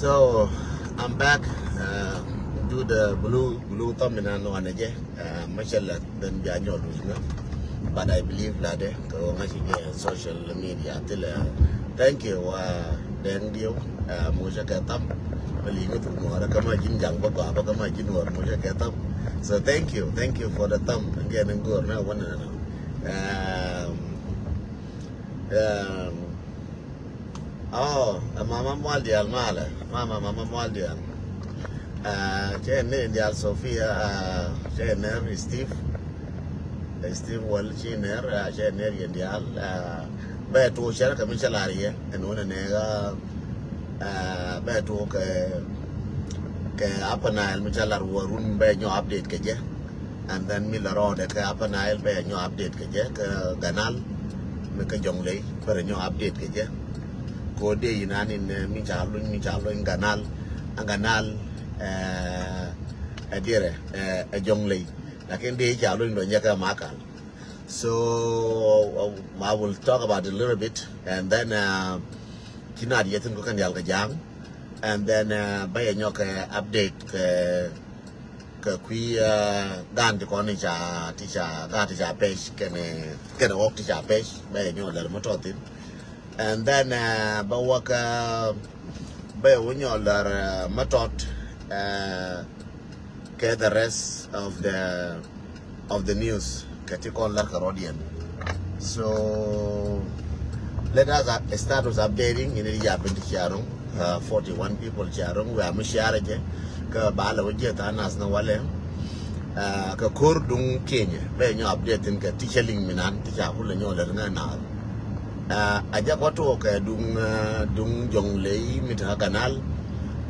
So I'm back. Do the blue thumb in an one again. Mashallah, then Janjo losing. But I believe that social media till thank you. Then you Mosha Katam. Believe it more. Kama Jin Jang Baba, Kama Jin or Mosha Katam. So thank you for the thumb again and go now one another. Oh, Mama Mwaldial Mala, Mama Mwaldial. Chen Dial Sophia, Chen Steve Wall, Chen Chen Dial, Beto Shell Commissionaria, and one nega Beto Upper Nile, Michalar Warun by your update Kaja, and then Miller Road, the Upper Nile by your update Kaja, Ganal, make a young lady for a new update Kaja. Kode inan in Michalo in Ganal, and Ganal a jonglei. Like in the Jalo in Yaka Makal. So I will talk about it a little bit, and then Kinad Yetin Kukan Yalkajang, and then by a nyoka update Kui Dan the Konica teacher, Gatisha Page can walk teacher page by a new little mototin. And then Bawaka by when you're matot get the rest of the news category like a Rodian. So let us start with updating in the Japan Charong, 41 people Charong, we are Misharage, Kabala Wajetanas Nawale, Kakurdung Kenya, when you updating the teacher Minan, teacher Hulan now. Aja watu dung jonglei mita kanal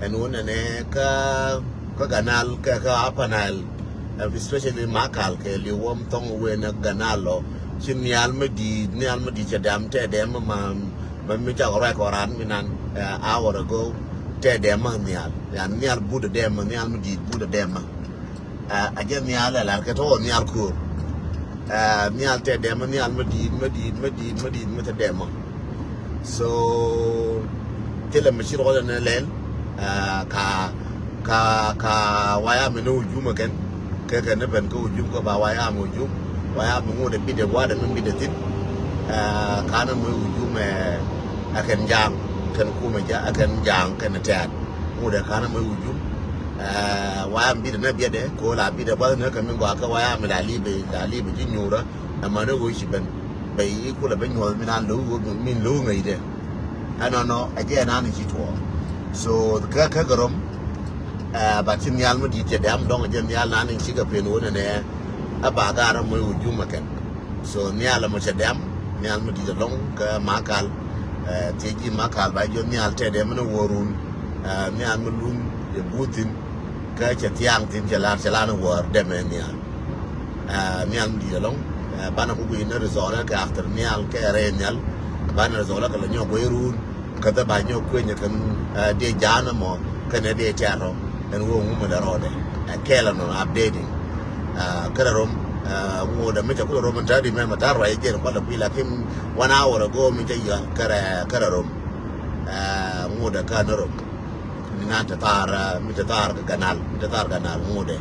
enune ka kanal ka Upper Nile especially makal ke liwom tong we na kanalo chinial medi chadam te dem ma mita koran minan hour ago te dem nial yan nial bud dem nial medi bud dem aja nial la ka to nial kur nial te dem nial medi dem so tele machir wala na len ka waya menu juma ken ke ne ben ko jum ko ba waya mo jum waya mo de bide wada min bide tin kana mo jum akan jang kan kuma ja akan jang kan ta mo de kana mo jum waya bide na bide ko la bide ba na kan go aka waya mi dalibe jin yura amma ne go shi ben bai ko la ben yo mi nan lu min lu ngai de no again an shi to so the kagarom batin yal mu di te dam dong je yal nan shi ga pen wona ne aba gara mo juma ken so nyal mo te dam nyal mu di long ka makal te ji makal ba jo nyal te dem no worun nyal mu lum de butin ka che tiang tin chala no wor dem nyal nyal mu di long bana ko ina resort ka after nyal ka re nyal bana resort ka nyo go irun ka ta ba nyo kwenya kan de jana mo kan de taro en wo mu da rode kela no updating kada rom wo da mita ko rom ta di me mata ro ye ko da pila kim 1 hour ago mi ta ya kada rom wo da ka no rom ni na ta tar mi ta tar kanal wo de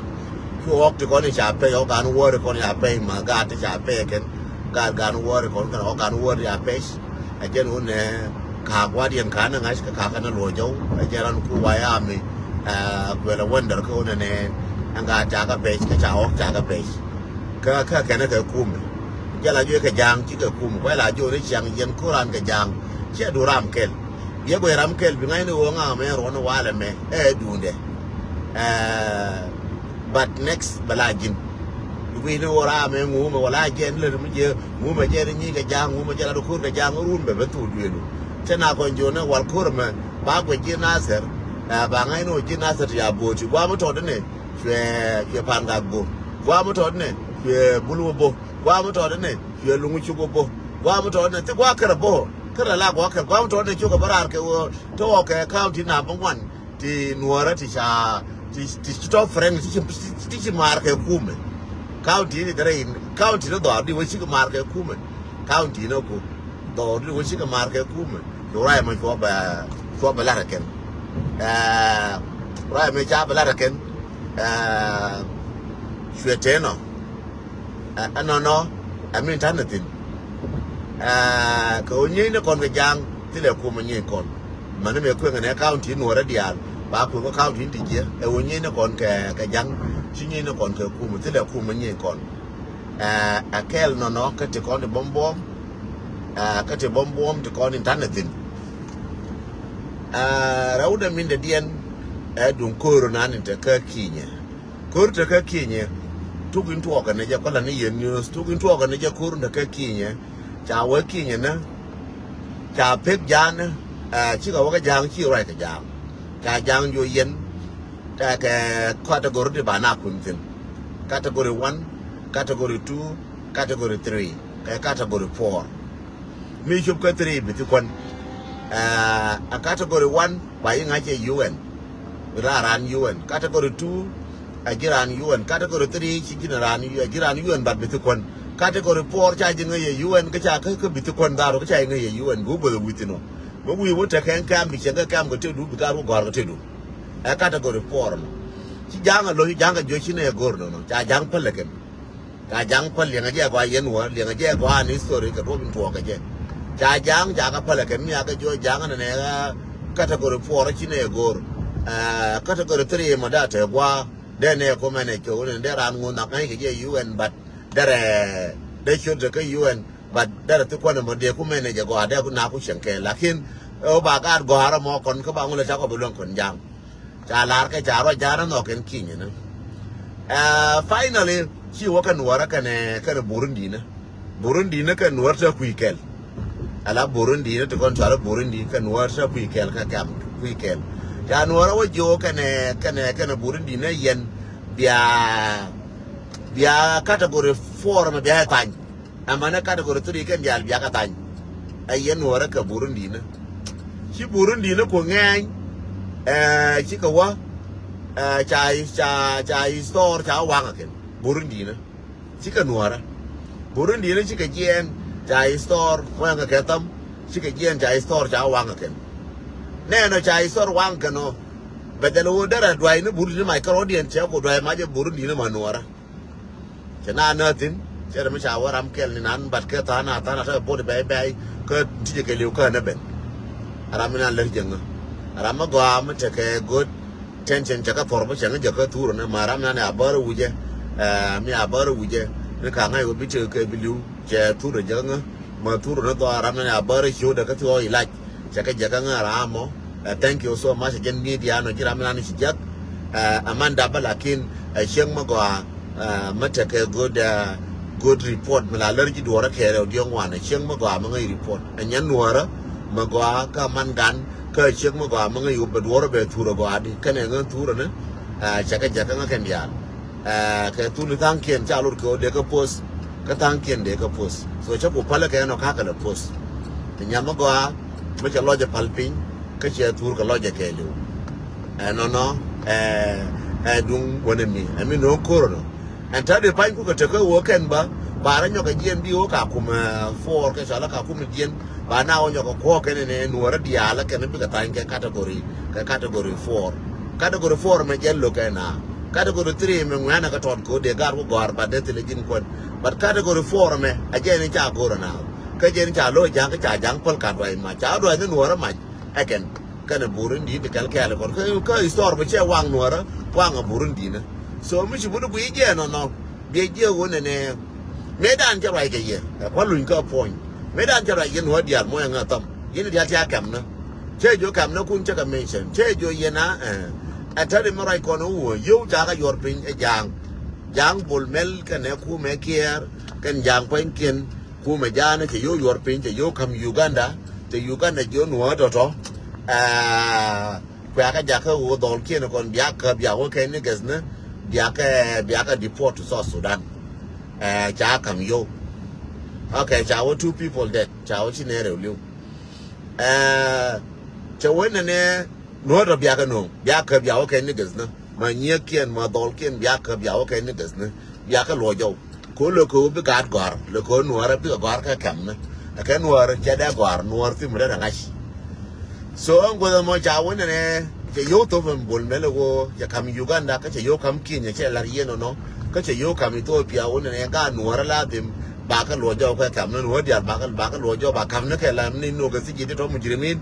ko wakti ko ni cha pe yo kan wo ko ni pe ma ga ta cha pe ken ga wo ko kan wo ya pe a je no ne ka gwadiyan ka nan ashi ka kana lojau a jeran ku waya mi gwela wandar ko ne an ga ta ka pe ka cha ok ta ka pe ka kana ka kum jala jo ka jang ki ka kum ko la jo ri chang yen kuran ka jang che du ram kel ye go ram kel bi ngai no nga me ro no wala me dunde but next balajin we know ora me ngu me wala jen le mu je ngu me je ni ka jang ngu me jala do kur ka jang run be tu du tena ko jona wal kurma ba ko jinaser ba ngai no jinaser ya boti gwa mo to ne fe panga go gwa mo to ne fe bulu bo gwa mo to ne fe lungu chu bo gwa mo to ne te gwa kara bo kara la gwa mo to ne chu ka barar ke to ke county number 1 ti nuara ti cha ti to friend ti mar ke kume county ni dare county no do di wo chi mar ke kume county no ko do di wo chi mar ke kume Dorai mo ko ba la ken ra me cha bala da ken shwete no no amin tan tin ko nyi ne kon ga jang ti le ku ma nyi kon man me ku ngane county no ra dial ba ku ko county ti je e wo nyi ne kon ka jang chi nyi ne kon ka ku ma ti le ku ma nyi kon akel no ka ti kon bom ka ti bom ti kon tan tin rauda min da dien dun koro nan ta ka kinye koro ta ka kinye tugin to ka ne ja kola ni yen news tugin to ka ne ja koro da ka kinye cha wa kinye na cha pek jan chi ka wa ka jang chi ra ka jang cha jang yo yen ta ka category de bana kun tin category 1 category 2 category 3 ka category 4 mi chup ka 3 bi ti kon a category 1 by ngache UN ran UN category 2 ajiran UN category 3 chijiran ajiran UN bat bitukon category 4 cha jinga ye UN ka cha ka bitukon daro ka cha nga ye UN go bo witino bo wi wota kan kam bi chenga kam go tedu bi garu gor go tedu a category 4 no chi janga lo janga jo chine ye gor no cha jang palaken ka jang pal ye ngaje gwa yen wo ye ngaje gwa ni story ka do bin to ka je cha jang ja ka pala ke mi aka jo jang na ne category 4 chine gor category 3 ma da te gwa de ne ko mane ko ne de ran ngun na kai ke UN but dare de should ke UN but dare to ko ne mo de ku mane je gwa de ku na ku shenke lakin o ba ka go har mo kon ko ba ngule cha ko bulon kon jang cha lar ke cha ro ja no ken kinye na finally chi wo kan wara kan Burundi na kan warta ku ikel ala Burundi ne to kon tara Burundi kan warta ku ikel ka kam ku ikel ya nuara wo jo kana Burundi ne yen bia category 4 ma bia tan amana category 3 kan jal bia ka tan ay yen nuara ka Burundi ne chi Burundi ne ko ngai chi ka wa chai store cha wang ken Burundi ne chi ka nuara Burundi ne chi ka jen chai store wang ka tam chi ka jen chai store cha wang ken ne no chai store wang ka no bedelo dara dwai ne Burundi mai ka odien cha ko dwai ma je Burundi ne manuara chana natin chere me cha waram kel ni nan bat ka ta na ta bodi bai ka tije ke liu ka na ben aramina ler jenga arama go am te ke good tension cha ka forbo cha ga ka turo na maram na ne abaro wuje mi abaro wuje ne ka ngai go bi che ke biliu che turo jenga ma turo na to aram na abaro show da ka to ilaj cha ka jaga ngaramo thank you so much again media no kira mina ni sijak amanda balakin sheng ma go mata ke good report mala larji dora kere odiong wana sheng ma go ma ngai report anyan nuara ma go ka mangan ka sheng ma go ma ngai ub dora be turo go adi kane ngan turo ne cha ka jaga ngaken dia ke tunu tankien cha lur ko de ka post ka tankien de ka post so cha ko pala ke no ka ka post nyama go ma cha loje palpin ka che tur ka loje ke lu no dung wona mi no koro no and tade pan ku ka te ko woken ba ra nyo ka jien bi o ka kuma for ka sala ka kuma jien ba na o nyo ko ke ne nuora dia la ke ne bi ka tan ke category 4 me jello ke na category 3 me ngana ka ton ko de gar ko gar ba de tele jin ko but category 4 me a je ni cha goro na ka je ni cha lo jang ka cha jang pol ka dwai ma cha dwai ne nuora ma again kana Burundi de kal kale ko ka store ba che wang nuora wang a Burundi na so mi chi budu bi je no bi je wona ne medan cha rai ke ye ko luin ka point medan cha rai ye no dia mo nga tam ye ni dia cha kam na che jo kam na kun cha ka mention che jo ye na atari mo rai ko no wo yo cha ka yor pin e jang bol mel ka ne ku me kier kan jang pen ken ku me jana che yo yor pin che yo kam Uganda te Uganda jo no to kwa ka ja ka wo dol kien kon bia ka bia wo ke ni gesna bia ka deport to South Sudan cha kam yo okay cha wo 2 people dead cha wo chinere liu cha wo ne no do bia ka bia wo ke ni gesna ma nye kien ma dol kien bia ka bia wo ke ni gesna bia ka lo jo ko lo ko bi ga gar lo ko no ara bi gar ka kam na ka no ara cha da gar no ar ti mra ngash so ngo mo cha wo ne จะโยตัวเป็นบนเมลโกจะคำยูกันดาก็จะโยคำกินอย่างเช่นลาเรียนเนาะก็จะโยคำอีตัวเปียวเนี่ยก็หนัวละติมบากันหลวงเจ้าแค่คำนั้นหัวเดียดบากันหลวงเจ้าบาคำนั่นแค่ลำนี่นูกันสิจิตที่ท้องมุจริมิน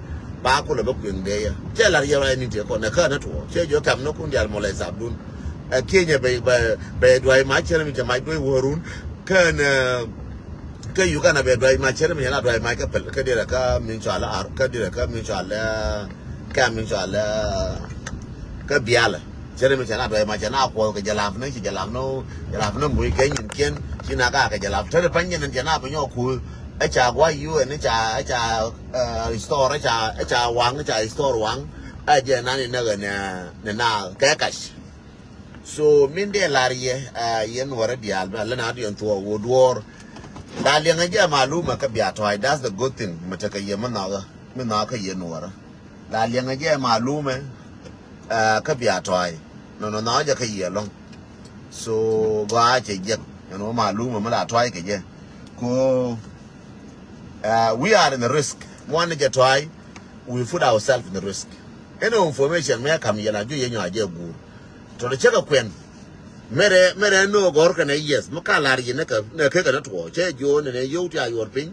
บาคนละแบบเก่งเดียเช่นลาเรียนอะไรนี่เจ้าคนเนี่ยข้านั่นถั่วเช่นโยคำนั่นคุณเดียดมอลายสับดุนเคียเนี่ยไปด้วยไม้เชื่อมันจะไม้ด้วยหัวรุนแค่เนี่ยก็อยู่กันนะไปด้วยไม้เชื่อมันจะน่าด้วยไม้ก็เป็นก็เดี๋ยวก็มินชาละก็เดี๋ยวก็มินชาละก็มินชาละก็เบียร์เลยเชื่อมันจะน่าด้วยไม้จะน่าพอก็จะลาฟนั่นจะลาฟโน่จะลาฟโน่บุยเก่งเก่งที่นักก็จะลาฟถ้าเป็นยันจะน่าเป็นยอคุยไอ้จากว่าอยู่ไอ้จากสตอร์ไอ้จากวางไอ้จากสตอร์วางไอ้เจ้านั่นเนี่ยเนี่ยน่าแก้กัชso min de lariye yen wara dial ba lana dion to wodwor dal yang aja maluma ka biya to that's the good thing mata ka yema na ka yen wara dal yang aja malume ka biya to no na ja ka yelong so ba che je no maluma mala to ka je ko we are in the risk one je to we put ourselves in the risk any information me kam yana ju yenyo aje gu to the check kwen mere no gor kana yes makala ri ne ka na to che jo ne yo ti ayor pin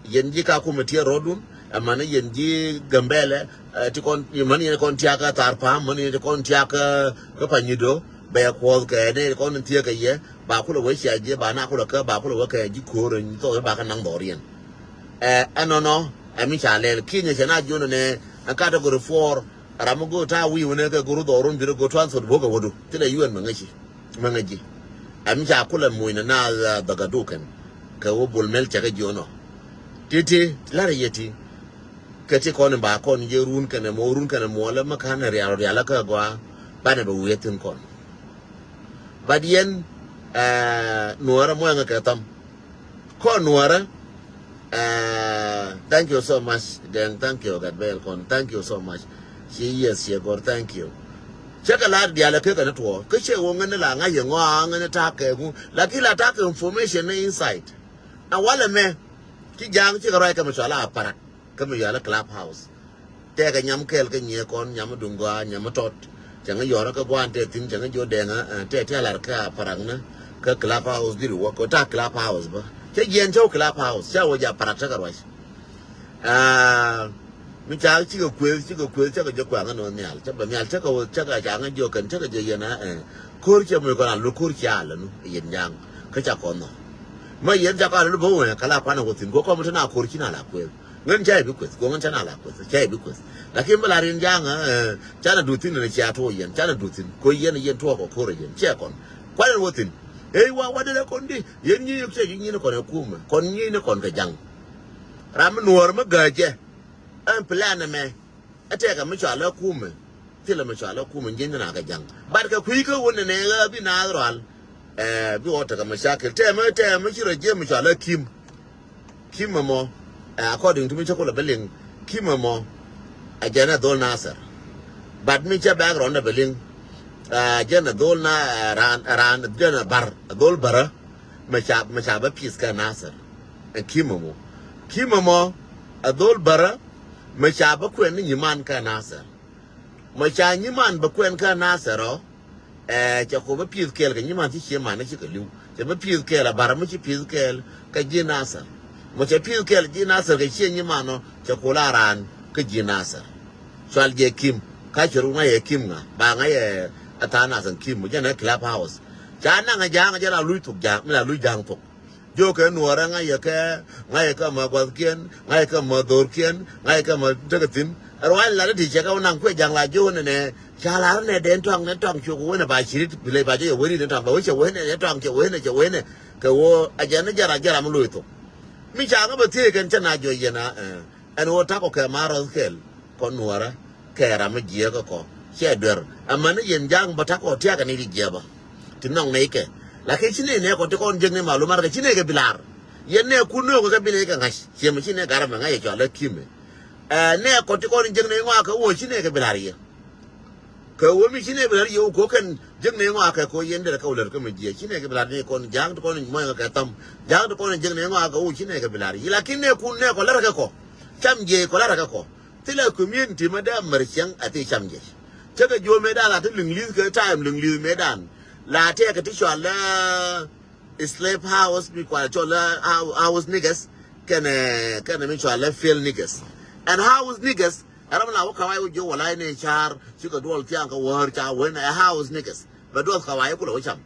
yen ji ka ku metie rodun amane yen ji gambele ti kon mani ne kon tia ka tar pa mani ne kon tia ka panyido be ko ke ne kon tia ka ye ba ku lo we sia je ba na ku lo ka ba ku lo ka ji ko ro ni to ba ka nang do rien no ami cha le ki ne na jo ne category 4 Ramugo ta wi wona ka guru do ron biro go transfer boga wodo tida yuan mangaji am ja kula muina na daga dukan ka wo bolmel taga jono titi lara yeti kati kon ba kon je run kana mo la makana riala ka gwa bana ba wetin kon badien nuara mo nga ka tam ko nuara thank you so much then thank you Gadbel kon thank you so much yes God thank you check a lot dia la ke kana to ke che wo ngane la nga ye ngwa ngane ta ke ku la ki la ta ke information inside na wala me ki jang chi ka rai ka ma sala para ka me ya la clubhouse te ka nyam kel ke nye kon nyam dungwa nyam tot changa yo ra ka gwan te tin changa jo de nga te la ka parang na ka clubhouse di ru ko ta clubhouse ba che yen cho clubhouse cha wo ja para ta ka rai mi cha chi ko kwe cha ko jo kwa ngano nyal cha ba nyal cha ko cha ka cha ngajo kan cha ka je yana kur cha mo ko na lu kur cha la no yen yang ka cha ko no ma yen cha ka lu bo wa kala pa na ko tin ko mo na kur chi na la kwe ngan cha bi kwe ko ngan cha na la kwe cha bi kwe la ki mbala rin yang cha na du tin ne cha to yen cha na du tin ko yen to ko ko yen cha kon kwa na wo tin wa de kon di yen ni cha ni ne ko na kuma kon ni ne kon ka jang ram nuor ma ga je an plan me ate ka mi chala kume tila mi chala kume ngi na ka jang bar ka kui ka wona ne ga bi na ral bi wota ka mashakil te me chiro je mi chala kim mo according to mi chokola beling kim mo ajana dol nasar bad mi cha background na beling ajana dol na ran jana bar dol bara ma cha ba pis ka nasar kim mo adol bara Macha bakwen ni man ka nasar macha ni man bakwen ka nasaro cha ko ba piz kel ka ni man ti chema na chi ka lu cha ba piz kel la bar ma chi piz kel ka ji nasar macha piz kel ji nasar ka chi ni man no cha ko la ran ka ji nasar swal je kim ka chiru na ye kim nga ba nga ye atana san kim mo jana clubhouse cha na nga ja la lu tu ja la lu jang to jo ke nuara nga ye ka ma gwalkien nga ye ka ma dorkien nga ye ka ma tagatin arwan la di che ka nang kwe jang la jo ne cha la ne den tong chu ko ne ba chi bile ba je we ni tong ba we che we ne tong che we ne ka wo ajana jara mu lu to mi cha ga ba ti ken cha na jo ye na an wo ta ko ke ma ro kel ko nuara ke ra ma je ko che der amane yen jang ba ta ko tia ka ni di je ba tinong ne ke la ke chine ne ko te kon jeng ne malumar ke chine ke bilar yen ne kuno ko ke bile ke ngash che me chine garama ngai cho la kime ne ko te kon jeng ne ngwa ka wo chine ke bilar ye ka wo mi chine bilar ye ko kan jeng ne ngwa ka ko yen de ka ular ke me je chine ke bilar ne kon jang to kon mo ka tam jang to kon jeng ne ngwa ka wo chine ke bilar ye lakin ne kun ne ko lar ka ko cham je ko lar ka ko tila community madam marchang ati cham je เจ้าก็โยนไม่ได้ละที่หลึงลิ้นเกิดใจหลึงลิ้นไม่ได้ลาเทียกับที่ชวนละslave house มีกว่าชวนละ house niggas กันไม่ชวนละ field niggas and house niggas أنا من أول كواي وجو ولا نشار شو كدول تيان كوهر كاوين house niggas بدوث كواي كله وشام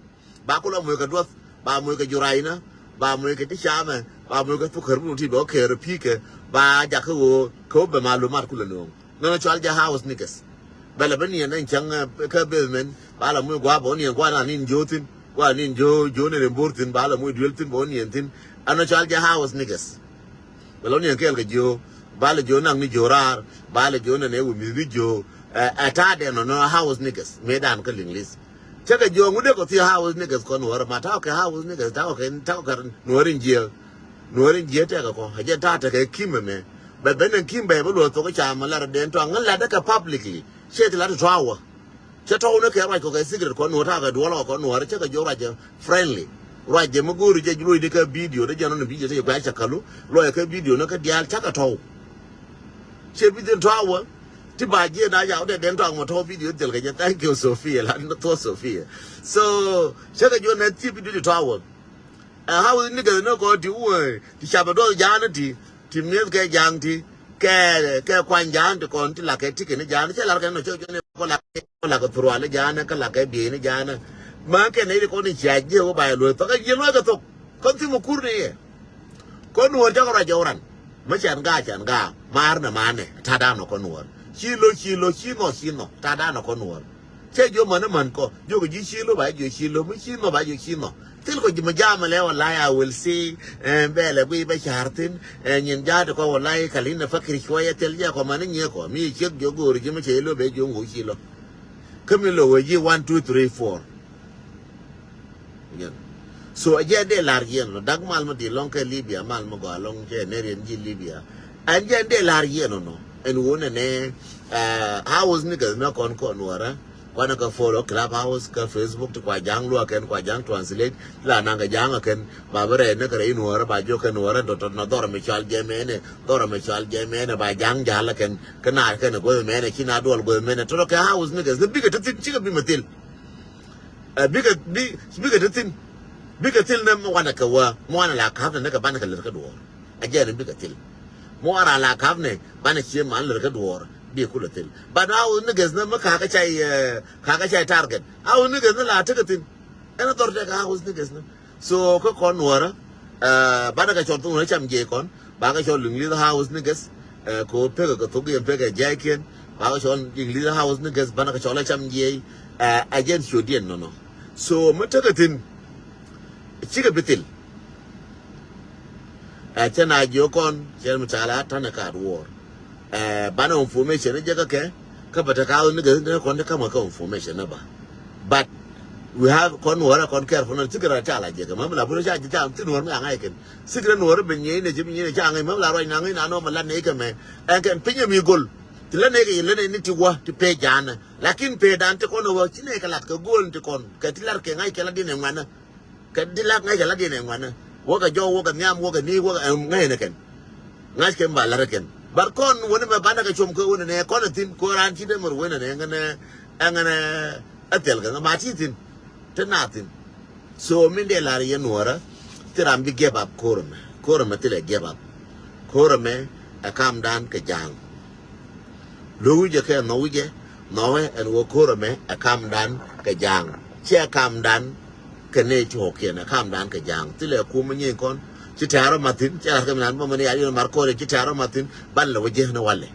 باكله موي كدوث با موي كجوراينا با موي كتشامة با موي كفكر بنتي بوكر بيك با جاكو كوب معلومات كله نوم نحن شوال جا house niggas بلا بني أنا إن شان كبيرمن بالا موي قوا بوني قوا نانين جوتين قوا نين جو نرمبورتين بالا موي دولتين بوني أنتين أنا شوال جا house niggas بلا نين كيل كجو bale jo nang ni jorar bale jo na ne wu mi jo atade no house niggas medan ka linglis chaka jo ngude ko ti house niggas ko no ma ta ka house niggas ta ka norin je ta ka ko haje ta ta ka kimme me be benen kimbe be lo to ko cha ma la den to ngala da ka publicly she ti la to trawa che to no ke ra ko ka secret ko no ta ka do lo ko no ra chaka jo ra je friendly raje maguru je lo de ka video de jano no video te ba cha kalu lo ka video no ka dial chaka to she video trawa ti ba je na ya de den to mo to video del ka je thank you Sophia la no to Sophia so chaka jo na ti video trawa how ni ga no ko ti wo ti cha ba do jana ti mes ke jang ti ke kwan jan ti kon ti la ke ti ke ni jan che la ka no cho ne ko la ko pro ale jana ka la ke bi ni jana ma ke ne ko ni cha je ko ba lo to ka je no ka to kon ti mo kur ni ko no ja ko ra joran ma chan ga mar na mane ta da no ko no chilo ta da no ko no che jo man ko jo ko ji chilo ba jo chilo mi chilo ba jo chilo til ko ji ma jama le wala I will see bele bi ba chartin nyin ja ko wala kalina fakri shwaya tel ja ko man nye ko mi chek jo go ri ma chelo be jo ngo chilo kamilo we ji 1 2 3 4 again so aja de largien lo dag mal ma di long ke Libya mal ma go long ke ne ren ji Libya anja de largien no en wona ne house ni ka na kon wara kwana ka follow clubhouse ka Facebook to kwa jang lo ken kwa jang translate la na ga jang ken ba bare ne ka inu wara ba jo ken wara to na dor me chal gemene ba jang jala ken kana ken go mene kina dol go mene to ka house ni ka the bigger to tin chiga bi matil bigger to tin bika til na wana ka wa mwana la kaf na ka bana ka lerka duwar ajerin bika til mwana la kaf ne bana ce ma lerka duwar bi kula til ba da awu ne gazna maka ka chai target awu ne gazna la ta tin ana torta ka awu ne gazna so ko kon wara bana ka chortu ne cham je kon ba ka chor lingli house ne gas ko pega ka togi pega jaken ba ka chor lingli house ne gas bana ka chor la cham je ajen shodien no so mutaka tin chiga bitil chana jokon chen mutala tana ka war bana information je ka bata ka ni ga kon ka ma ka information na ba but we have kon wara kon careful na chiga ta la je ga mamla bu ja ja tin war ma ngai ken sigra no war benye ne jimi ne ja ngai mamla ro na ngai na no mala ne ka me en ken pinya mi gol tilane ga yele ne ti wa ti pe jana lakin pe dan te kon wa chine ka lat ka gol ti kon ka tilar ke ngai ke la dine ngana ka dilak ngai ka la dine ngana wo ka jo wo ka nyam wo ka ni wo ngai ne ken ngai ke ba la ken bar kon woni ba bana ka chom ko woni ne kon tin ko ran ti de mur woni ne ngana atel ga ma ti tin te natin so min de la ye nuora tiram bi give up korome tile give up korome a calm down ka jang lu je ke no je no en wo korome a calm down ka jang che calm down ke ne ti hoke na calm down ka jang tile ku mun yin kon ci taro matin ci ar kamnan mo mani ali mar ko ci taro matin balle waje na walle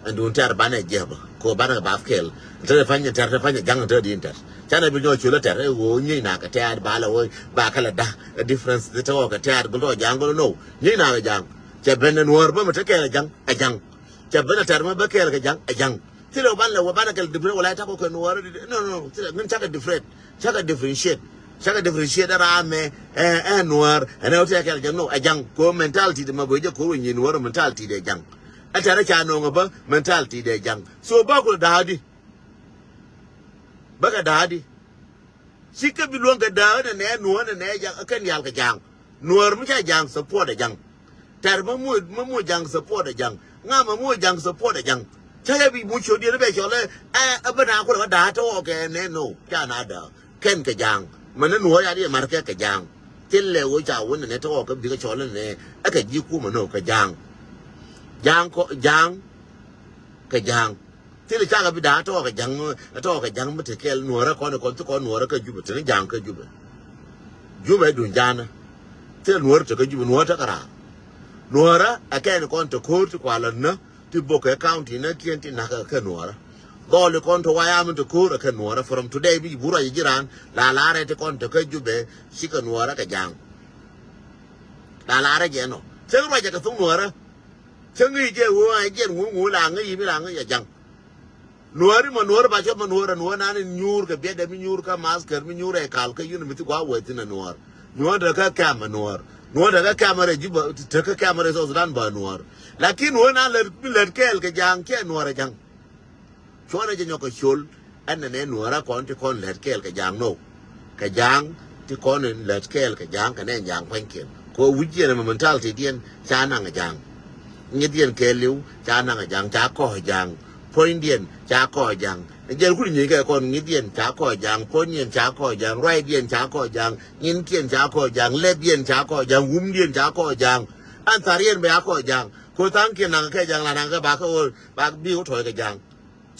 andun tar bana jeba ko bana ba fkel tare fanya jang tare din tar chana bi no chula tare wo nyi na ka tar bala wo ba kala da difference the to ka tar go jang go no nyi na jang che benen wor ba mata ke jang a jang che bena tar ma ba ke ga jang a jang tilo ban la wo bana kala different wala ta ko ko wor no ngin chaka differentiate ra me noir and I take it no a jang ko mentality de maboje ko nyi noir mentality de jang atare cha no ba mentality de jang so ba ko da hadi baka da hadi sika bi longa da ne noir ne jang akan yal ka jang noir mu cha jang support de jang tar ma mu jang support de jang nga ma mu jang support de jang ใช่บีมูชัวเดียร์ไปชอเลยบันนาคนว่าด่าโต้แกแน่นอนจ้านาเดอแค่นกระยังมันนั่นหัวอย่างนี้มาแค่กระยังเจ้าเลวจ้าวันนั้นโต้ก็ดีก็ชอเลยเนี่ยไอ้กระยิกูมันโนกระยังยังก็ยังกระยังที่เราจ้ากับด่าโต้กระยังไม่ถึงแค่หนัวแล้วคนทุกคนหนัวแล้วก็ยุบถึงยังก็ยุบไปดุนจานนะที่หนัวจะก็ยุบหนัวทักระหนัวละไอ้แค่คนตะโคตรกว่าแล้วเนาะที่บอกแค่ข้าวที่นั่นเกี่ยนที่นักแค่หนัวละก็เลยคนทวายมันตะโคตรแค่หนัวละ from today มีบุรุษยี่ร้านลาอะไรที่คนตะก็ยุบชิคหนัวละก็ยังลาอะไรเจนเนาะเชื่อว่าจะกระตุ้งหนัวละเชื่องี้เจ้าหัวไอ้เจ้างูหลังงี้ไม่หลังงี้ยังหนัวนี่มันหนัวบ้าชอบมันหนัวนั้นยูร์กับเบียดมียูร์กับมาสก์มียูร์ไอ้kaalก็ยูนมิตรกว่าเวทีนั่นหนัวเด็กก็แค่มันหนัวเด็กก็แค่มาเรจิบเด็กก็แค่มาเรสุดด้านบ้านหนัวลักกี้หนัวนั้นเลยแค่ก็ยังแค่หนัวอะไรยังชวนไอ้เจ้าก็ชลอันนั้นหนัวละคนที่คนเลยแค่ก็ยังโน่ก็ยังที่คนเลยแค่ก็ยังก็แน่ยังเพ่งเขียนก็วิจัยมันมันทัลทีเดียนจานังก็ยังเงี้ยเดียนแค่ลิ้วจานังก็ยังจ้าก็ยังพออินเดียนจ้าก็ยังเดี๋ยวคุณยิ่งแก่คนงี้เดียนจ้าก็ยังพอเนียนจ้าก็ยังไรเดียนจ้าก็ยังยินเกียนจ้าก็ยังเล็บเดียนจ้าก็ยังหุ้มเดียนจ้าก็ยังอันสารีนไปก็ยังคนตั้งเกียนนังแค่ยังละนังก็บากเขาบากบิ้วถอยกันยัง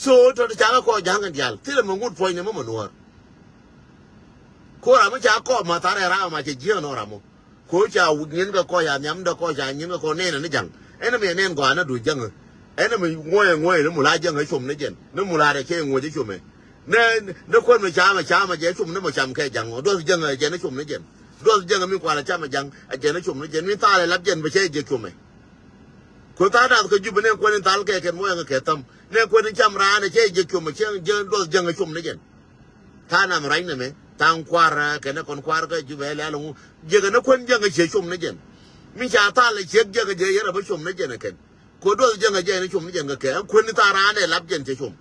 โซ่ตัวจ้าก็ยังกันยังที่เรามองุดพอยเนี่ยมันมันนัวคนเราไม่จ้าก็มาตาได้รามาจะเยี่ยนอรามุคนจ้ายินก็ยังย้ำก็ยังยินก็เน่นนี่จังไอ้นั่นไม่เน่นกว่านั่นดูจังไอ้นั่นมันง่วยแล้วมูลาจังให้ชมนี่เจนนั่นมูลาได้แค่ง่วยจะชมไหมเนี่ยคนมาช้ามาเจชมนั่นมาช้ำแค่จังด้วยจังไอ้เจนให้ชมนี่เจนด้วยจังมีกว่าละช้ามาจังไอ้เจนให้ชมนี่เจนมีตาเลยรับเจนไปใช่เจชมไหมคนตาดาก็อยู่บนเนี่ยคนนี้ตาแก่มวยก็แก่ตั้มเนี่ยคนนี้ช้ำร้านเนี่ยใช่เจชมมาเชื่อเจนด้วยจังให้ชมนี่เจนท่านำไรเนี่ยไหมทางควาระแค่นั้นคนควาระก็อยู่แบบแล้วลงเจอกันนั่นคนจังให้เชื่อชมนี่เจนมีชาตาเลยเชื่อจังให้เจอเราไปชมนี่เจนกันคนด้วยยังไงเจนชมนี่ยังก็แก่คนในตาร้านเนี่ยรับเจนเจชม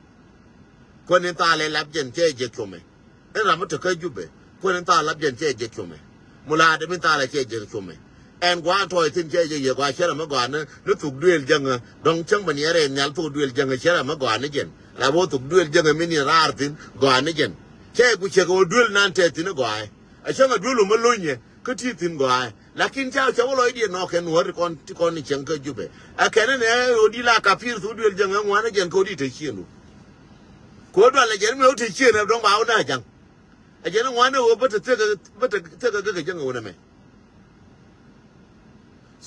คนในตาเลยรับเจนเจชมไหมนั่นเราไม่ถือเคยยุบเลยคนในตารับเจนเจชมไหมมูลาเดินตาเลยเจชมไหมแอนกว่าถอยทิ้งเจเยอะกว่าเชื่อมาก่อนนะนึกถูกด้วยยังไงดองช่างบันนี้เรนยัลถูกด้วยยังไงเชื่อมาก่อนนี่เจนแล้วพอถูกด้วยยังไงไม่นี่ราร์ตินก่อนนี่เจนเชื่อกูเชื่อกูด้วยนั่นเจตินก่อนไอ้ช่างก็ด้วยลงมาลุยเนี่ยก็ที่ตินก่อนลักกินเจ้าเจ้าลอยเดียนนอกแค่หนัวที่คนนี่เชิงก็ยุบไปแค่นั้นเนี่ยโอดีลากาฟิร์สูดเวลจังงวันนั้นยันโคดีเทียนดูโคดว่าอะไรยันไม่รู้เทียนนะต้องบ่าวน่าจังไอ้ยันงวันนั้นโอ้บัตรเจ้าก็จังวันนั้นไหม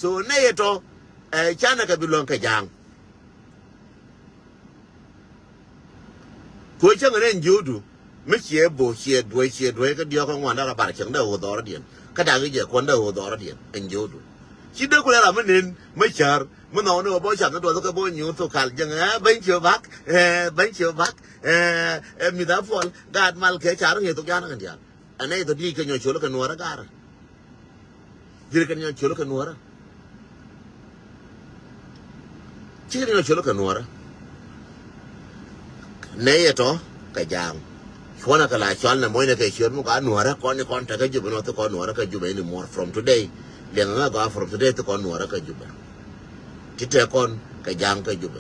ส่วนเนี่ยตัวชาติก็บิลองกันยังคุยจังเรื่องยูดูไม่เชี่ยบ่เชี่ยด้วยก็เดียวกันวันนั้นเราบาดเจ็บได้หัวต่อระเดียนก็ได้ก็เจอคนได้หัวต่อระเดียนเอ็นยูดูคิดดูคนละมันนินไม่เชื่อมันนอนในบ่อฉันตัวก็บ่ยูตัวขาดยังไงบังเชียวบักมีดาฟอลกาดมาลเคชาร์งเหตุการณ์กันเดียวอันนี้ตัวดีกันยอชโลกันนัวระการดีกันยอชโลกันนัวระชิกันยอชโลกันนัวระเนี่ยตัวกระจางชวนกันหลายชวนนะมวยเนี่ยเคยชวนมุกอันนัวระก่อนนี่ก่อนถ้าก็อยู่บนตัวก่อนนัวระก็อยู่ไปนี่ more from today เรื่องงั้นก็ from todayตัวก่อนนัวระก็อยู่ไปที่เธอก่อนกระจางก็อยู่ไป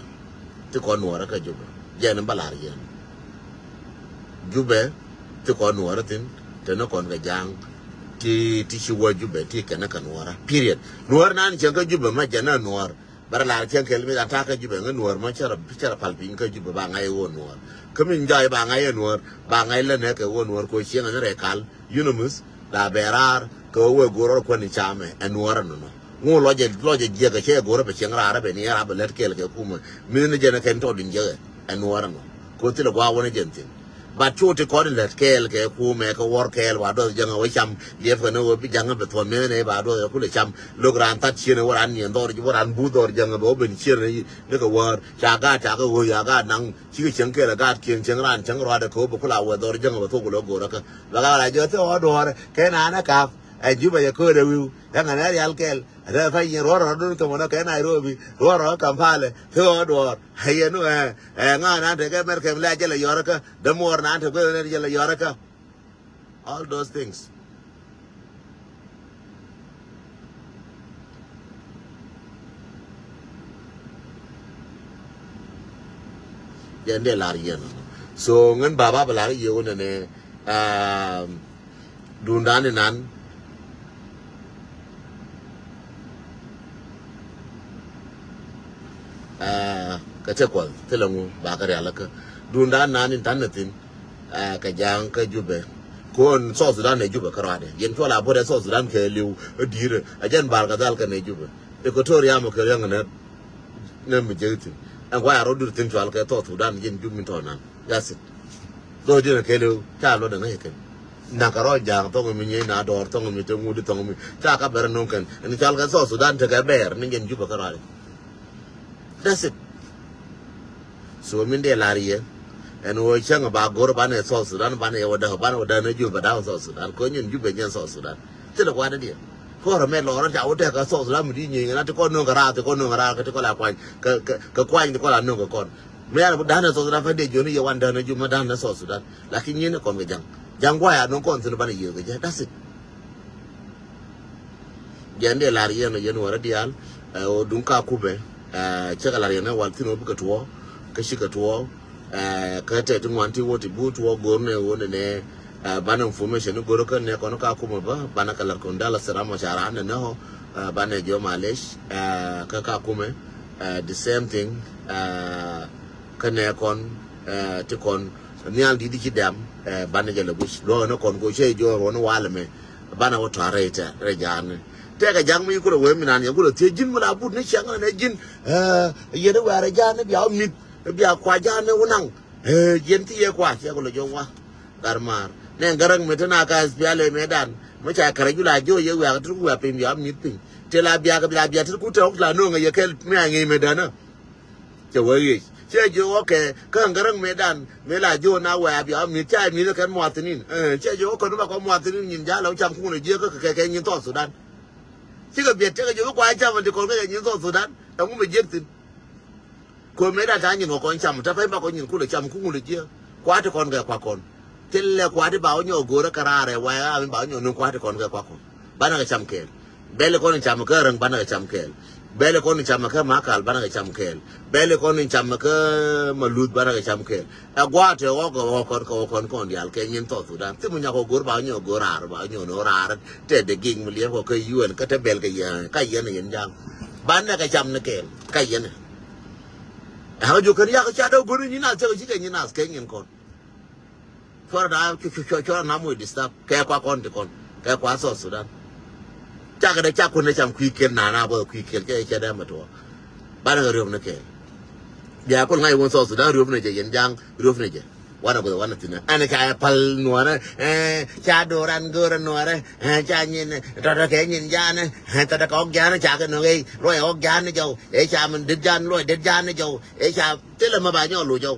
ตัวก่อนนัวระก็อยู่ไปเย็นนั่นบาลาร์เย็นอยู่ไปตัวก่อนนัวระทิ้งแต่นักก่อนกระจางที่ชิวอยู่ไปที่กันนักกันนัวระ period นัวระนั้นเชื่อก็อยู่ไปไม่เจอหน้านัวบาลาร์เชื่อแค่ไม่ได้ท่าก็อยู่ไปงั้นนัวระมันเชื่อพัลปิงก็อยู่ไปบางไงวัวนัวก็มีใจบางไงนัวบางไงเล่นเนี่ยก็วัวนัวก็เชื่อกันอะไรกันยูนมุสลาเบราร์ก็วัวกูรอคนนี้ชามเอนัวระนั่นเนาะงูลอยจะเยอะก็เชื่อกูรอไปเชียงรายไปนี่ราไปเล็ดเกลือกูมันมีนเจนแค่ตัวดินเยอะเอนัวระเนาะกูที่เราว่าวันนี้เจนทินบัดชูที่ก่อนเล็ดเกลือกูแม่ก็วอร์เกลือว่าด้วยยังเอาไว้ชำเลี้ยงกันเอาไว้ยังเอาไปทวนเมื่อเนี่ยว่าด้วยกูเลยชำลูกร้านตัดเชียร์ว่าร้านเนี่ยดอร์ว่าร้านบูดอร์ยังเอาไปเป็นเชียร์นี่ก็ว่าจาก็วัวยากานังชื่อเชียงเกลือกาเคียงเชียงร้านเชียงรอเด็กเขาบอกเราว่าดอร์ยังเอาไปทุกโลโก้แล้วก็อะไรเยอะที่ว่าดอร์แค่นั้นนะครับไอ้ยูไปจะเกิดเร็วยังไงเนี่ยยัลเกลแต่ถ้ายังรอดูตัวมันก็แค่ไหนรู้บีรอกัมพาเลยเท่าดอร์ให้ยันงานนั้นเด็กแม่เคมเล่เจริญยอร์ก็เดมอร์นั้นเด็กเล่เจริญยอร์ก็ all those things เ ยันเดลาเรียนso เงินบาบาลาเยอะเนี่ยดูด้านนั้นก็จะกว่าที่เราบากระเรียแล้วก็ดูด้านนั้นทันนิดก็ยังก็จุบคนซอสุดานในจุบกระไรยันทั่วลาพอได้ซอสุดานเคลิวดีเลยอาจารย์บาร์กัดลกันในจุบเอกทัวร์ยามก็ยังเนี่ยไม่เจอถึงอันว่าเราดูถึงชัวร์ก็ต่อสุดานยันจุบมินทอนั้นยาสิโดยที่เราเคลิวจ้าเราดังนั้นกันนักร้อยจางต้องมีเงินนาดอร์ต้องมีจมูกต้องมีจ้ากับเบอร์นงกันอันนี้ชัวร์ก็ซอสุดานจะแก่เบอร์นี่ยันจุบกระไร that's it so มินเดลารีอันว่าช่างบากอร์บานเนี่ยซอสุดานบานเนี่ยว่าเดาบานว่าเดินอยู่บดาวซอสุดานคนยืนอยู่เป็นยันซอสุดานที่เราว่าเนี่ยพวกเราไม่รอแล้วจะเอาแต่ก็ซอสุดานมันดีอย่างนั้นทุกคนนุ่งกระราทุกคนนุ่งกระราก็ทุกคนละควายก็ควายทุกคนละนุ่งก็คนไม่เอาด้านนั้นซอสุดานไปเดี๋ยวนี้วันเดินอยู่มาด้านนั้นซอสุดานลักษณะนี้คนก็ยังควายนุ่งคนสุดบานเยอะก็จะthat's itยันเดลารียันวาระเดียลดุงกาคูเบเชื่อกันลารีนะวันที่โน้ตก็ทัวก็ชิกทัวก็จะถึงวันที่วัดบูทัวกอร์เนี่ยวันนี้บ้านอินโฟเมชันกอร์กันเนี่ยคนก็คุมบ้าบ้านก็ลาคนดาลสระมาชาราเนี่ยเนาะบ้านเนี่ยจอมาเลชก็คุมthe same thing กันเนี่ยคนที่คนเนี่ยดีดีคิดดำบ้านเนี่ยจะระบุชล้อเนี่ยคนก็เชื่อจอร้อนวาลเมบ้านเนี่ยว่าทาร์เรย์เรย์จานแต่ก็ยังไม่กูเลยเว้ยมินานยังกูเลยเที่ยจินมาลาบุญเนี่ยเชียงอะไรจินยันเดี๋ยวอะไรจานเนี่ยพี่เอามิดพี่เอาควายจานเนี่ยวันนั่งยันที่ยังควายเชียงกูเลยจงวะการมาเนี่ยกระรังเมตนาการสเปียเลยเมดันไม่ใช่กระยุลาโยเยอะกว่าทุกว่าเป็นพี่เอามิดปิ้งเจลาเบียกับลาเบียทุกคนจะออกลาโน่งยังแค่ไม่ยังไงเมดันนะจะเว้ยเชื่อโยโอเคก็กระรังเมดันเมลาโยน่าว่าพี่เอามิดใช่มิดแล้วกันมัวตินินเชื่อโยคนนู้นบอกว่ามัวตินินยินยาเราจำคู่เลยเยอะก็แค่ยินต่อสุดานที่ก็เบียดที่ก็อยู่ก็ควายจำมันจะคนก็ยังยินต่อสุดานแต่กูไม่เยอะสิคนไม่ได้ทานยินหัวคนจำถ้าไปมาคนยินคู่เลยจำคู่เลยเยอะควายทุกคนกับควายคนที่เลี้ยควายที่บ่าวโยกูรักการอะไรวายเป็นบ่าวโยนุ่งควายทุกคนกับควายคนบ้านเราจำเกลเบลคนจำก็เรื่องบ้านเราจำเกลเบลคนจำก็มาคัลบ้านเราจำเกลเบลคนจำก็มาลุดบ้านเราจำเกลไอ้กว่าเจ้าคนเดียวแค่ยินต่อสุดานที่มันอยากกูบ่าวโยกูราบ่าวโยโนราเจ๊เด็กกิ่งมันเลี้ยงพวกเคยยูนก็จะเบลก็ยังก็ยังยันยังบ้านเราจำนักเกลก็ยังเขาอยู่กันยากก็จะดูกูนี่น่าจะก็ชิคกี้พายน่าสเก่งยังคนช่วยได้ช่วยน้ำมือดิสตับแก่กว่าคนทุกคนแก่กว่าสดสุดจากกันได้จากคนในจำคุยเกินหนาเบอร์คุยเกินจะได้มาตัวบ้านเราเรื่องนั้นแก่อย่าคนไงวันสดสุดเรื่องนั้นจะยันยังเรื่องนั้นจะวันนั้นวันนั้นที่นั่นอันนี้แค่พัลนัวนะชาดูรันกูรันนัวนะชาเงินตอนแก่เงินยานะตอนก็ออกยานะจากกันหน่อยรวยออกยานะเจ้าชามันเด็ดยานรวยเด็ดยานนะเจ้าชาเจ้ามาบ้านเนี่ยรู้เจ้า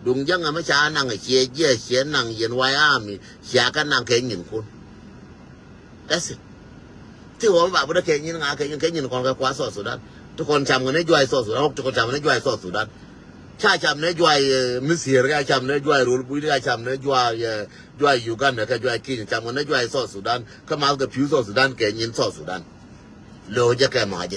ดุงยังไม่ช้านั่งเชียเยี่ยเชียนั่งเย็นไว้มีเชียกันนั่งแข่งยินคุณแต่สิที่ผมบอกว่าแข่งยินงาแข่งยินคนกับกว่าสดสุดทุกคนจำกันในย่อยสดสุดทุกคนจำกันในย่อยสดสุดชาจำในย่อยมิสเซียร์ก็จำในย่อยรูปบุรีก็จำในย่อยยูกันก็ย่อยกินจำกันในย่อยสดสุดก็มากับผิวสดสุดแข่งยินสดสุดโลจะแก่มาเจ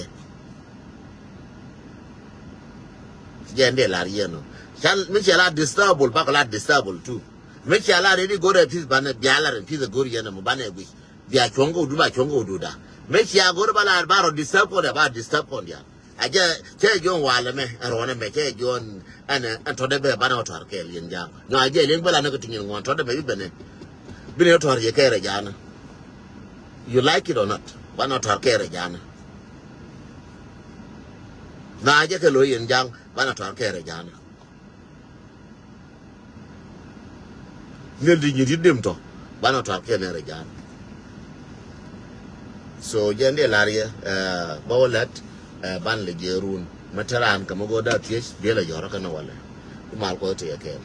ยันเดลารีโนฉันไม่ใช่ละ disturbable ปากละ disturbable too ไม่ใช่ละเรื่องกูเรื่องที่บ้านเบียร์ละเรื่องที่จะกูเรียนมาบ้านเองเบียร์ชงกูดูบ้าชงกูดูด่าไม่ใช่กูเรื่องบ้านบ้านเรา disturb คนเดียวบ้าน disturb คนเดียวอาจจะเช่ยยงวาละไหมร้อนไหมเช่ยยงอันทอดได้แบบบ้านเราถอดแก่เลี้ยงยางเนาะอาจจะเลี้ยงเวลานั้นก็ทิ้งเงินงอนทอดได้แบบนี้เป็นเนี่ยถอดแก่ระยะนะ you like it or not บ้านเราถอดแก่ระยะนะน่าจะแค่รวยเลี้ยงยางบ้านเราถอดแก่ระยะนะเงินดีเงินที่เดิมต่อบ้านเราถอดแค่ในระยะ so ยันเดลารีบ่าวเล็ดบ้านเลยเจรุนมาทรานกับมโกด้าที่เบี้ยเลยยอร์กันเอาไว้มาเอาตัวเอง